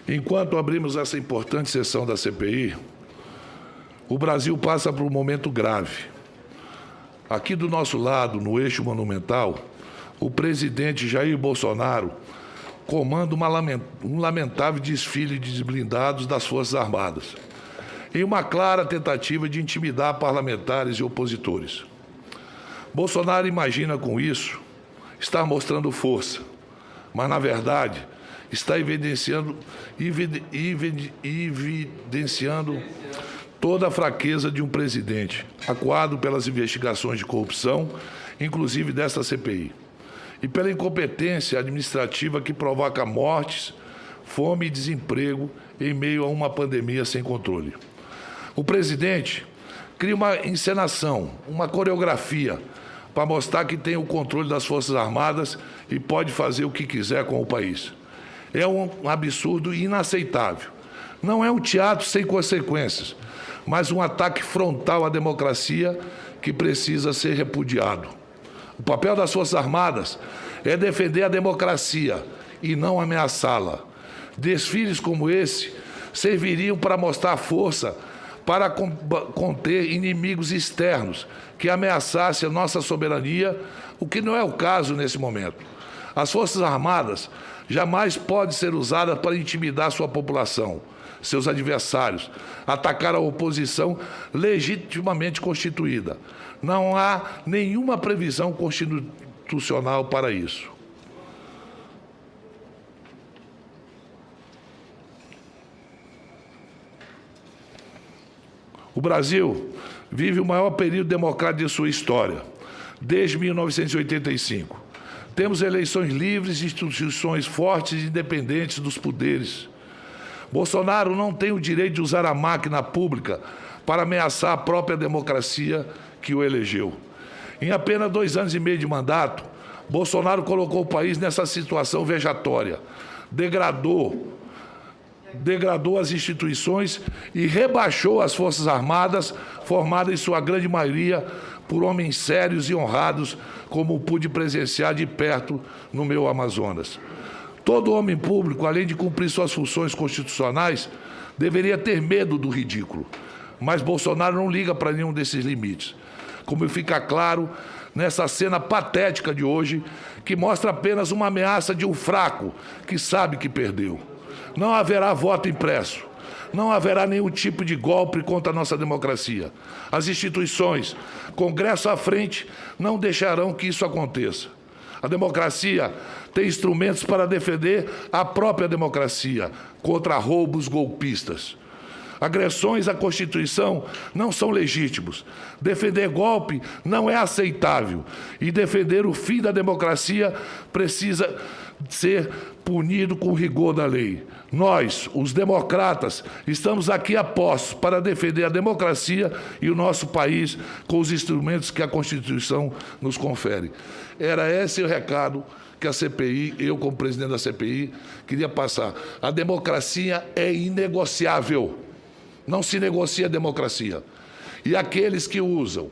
Enquanto abrimos essa importante sessão da CPI, o Brasil passa por um momento grave. Aqui do nosso lado, no eixo monumental, o presidente Jair Bolsonaro comanda um lamentável desfile de blindados das Forças Armadas, em uma clara tentativa de intimidar parlamentares e opositores. Bolsonaro imagina com isso estar mostrando força, mas, na verdade, está evidenciando toda a fraqueza de um presidente, acuado pelas investigações de corrupção, inclusive desta CPI, e pela incompetência administrativa que provoca mortes, fome e desemprego em meio a uma pandemia sem controle. O presidente cria uma encenação, uma coreografia, para mostrar que tem o controle das Forças Armadas e pode fazer o que quiser com o país. É um absurdo inaceitável. Não é um teatro sem consequências, mas um ataque frontal à democracia que precisa ser repudiado. O papel das Forças Armadas é defender a democracia e não ameaçá-la. Desfiles como esse serviriam para mostrar força, para conter inimigos externos que ameaçassem a nossa soberania, o que não é o caso nesse momento. As Forças Armadas jamais podem ser usadas para intimidar sua população, seus adversários, atacar a oposição legitimamente constituída. Não há nenhuma previsão constitucional para isso. O Brasil vive o maior período democrático de sua história, desde 1985. Temos eleições livres e instituições fortes e independentes dos poderes. Bolsonaro não tem o direito de usar a máquina pública para ameaçar a própria democracia que o elegeu. Em apenas 2 anos e meio de mandato, Bolsonaro colocou o país nessa situação vejatória, degradou as instituições e rebaixou as Forças Armadas, formadas em sua grande maioria por homens sérios e honrados, como pude presenciar de perto no meu Amazonas. Todo homem público, além de cumprir suas funções constitucionais, deveria ter medo do ridículo. Mas Bolsonaro não liga para nenhum desses limites. Como fica claro nessa cena patética de hoje, que mostra apenas uma ameaça de um fraco que sabe que perdeu. Não haverá voto impresso. Não haverá nenhum tipo de golpe contra a nossa democracia. As instituições, Congresso à frente, não deixarão que isso aconteça. A democracia tem instrumentos para defender a própria democracia contra roubos golpistas. Agressões à Constituição não são legítimos. Defender golpe não é aceitável. E defender o fim da democracia precisa ser punido com rigor da lei. Nós, os democratas, estamos aqui a postos para defender a democracia e o nosso país com os instrumentos que a Constituição nos confere. Era esse o recado que a CPI, eu como presidente da CPI, queria passar. A democracia é inegociável. Não se negocia a democracia. E aqueles que usam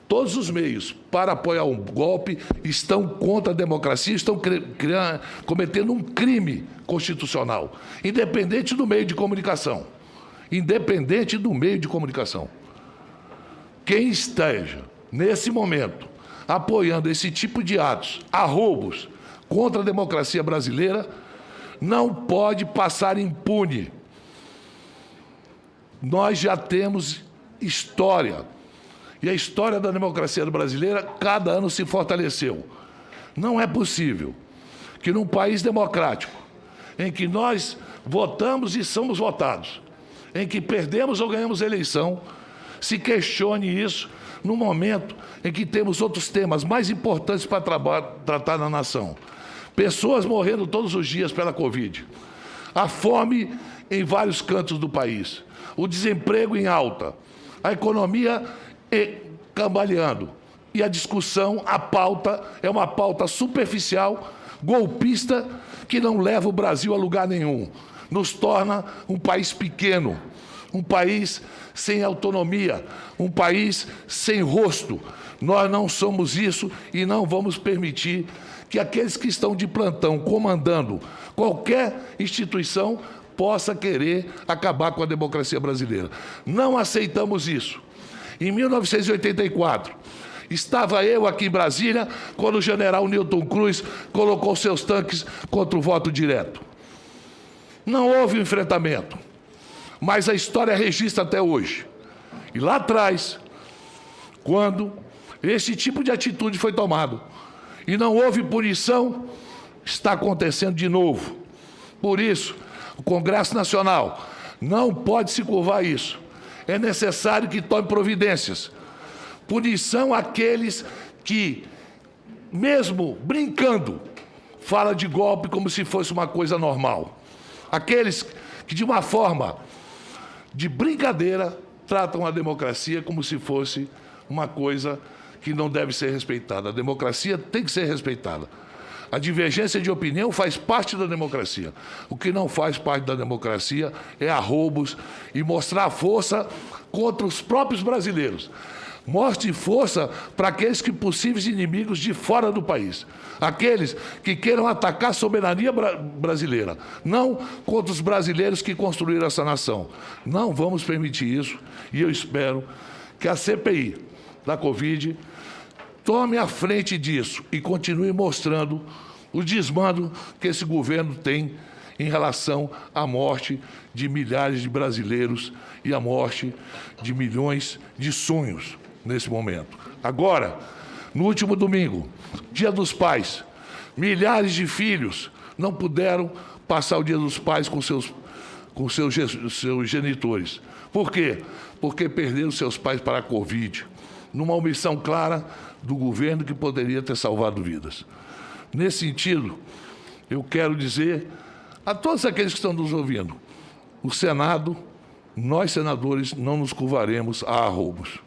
todos os meios para apoiar um golpe estão contra a democracia, estão cometendo um crime constitucional, independente do meio de comunicação. Independente do meio de comunicação. Quem esteja, nesse momento, apoiando esse tipo de atos, arroubos, contra a democracia brasileira, não pode passar impune. Nós já temos história. E a história da democracia brasileira, cada ano se fortaleceu. Não é possível que num país democrático, em que nós votamos e somos votados, em que perdemos ou ganhamos eleição, se questione isso no momento em que temos outros temas mais importantes para tratar na nação. Pessoas morrendo todos os dias pela Covid. A fome em vários cantos do país. O desemprego em alta. A economia cambaleando. E a discussão, a pauta, é uma pauta superficial, golpista, que não leva o Brasil a lugar nenhum. Nos torna um país pequeno, um país sem autonomia, um país sem rosto. Nós não somos isso e não vamos permitir que aqueles que estão de plantão comandando qualquer instituição possa querer acabar com a democracia brasileira. Não aceitamos isso. Em 1984, estava eu aqui em Brasília quando o general Newton Cruz colocou seus tanques contra o voto direto. Não houve um enfrentamento, mas a história registra até hoje. E lá atrás, quando esse tipo de atitude foi tomado e não houve punição, está acontecendo de novo. Por isso, o Congresso Nacional não pode se curvar a isso. É necessário que tome providências. Punição àqueles que, mesmo brincando, fala de golpe como se fosse uma coisa normal. Aqueles que, de uma forma de brincadeira, tratam a democracia como se fosse uma coisa que não deve ser respeitada. A democracia tem que ser respeitada. A divergência de opinião faz parte da democracia. O que não faz parte da democracia é arroubos e mostrar força contra os próprios brasileiros. Mostre força para aqueles que possíveis inimigos de fora do país. Aqueles que queiram atacar a soberania brasileira. Não contra os brasileiros que construíram essa nação. Não vamos permitir isso. E eu espero que a CPI da Covid tome a frente disso e continue mostrando o desmando que esse governo tem em relação à morte de milhares de brasileiros e à morte de milhões de sonhos nesse momento. Agora, no último domingo, Dia dos Pais, milhares de filhos não puderam passar o Dia dos Pais com seus genitores. Por quê? Porque perderam seus pais para a Covid, numa omissão clara do governo que poderia ter salvado vidas. Nesse sentido, eu quero dizer a todos aqueles que estão nos ouvindo, o Senado, nós senadores, não nos curvaremos a arroubos.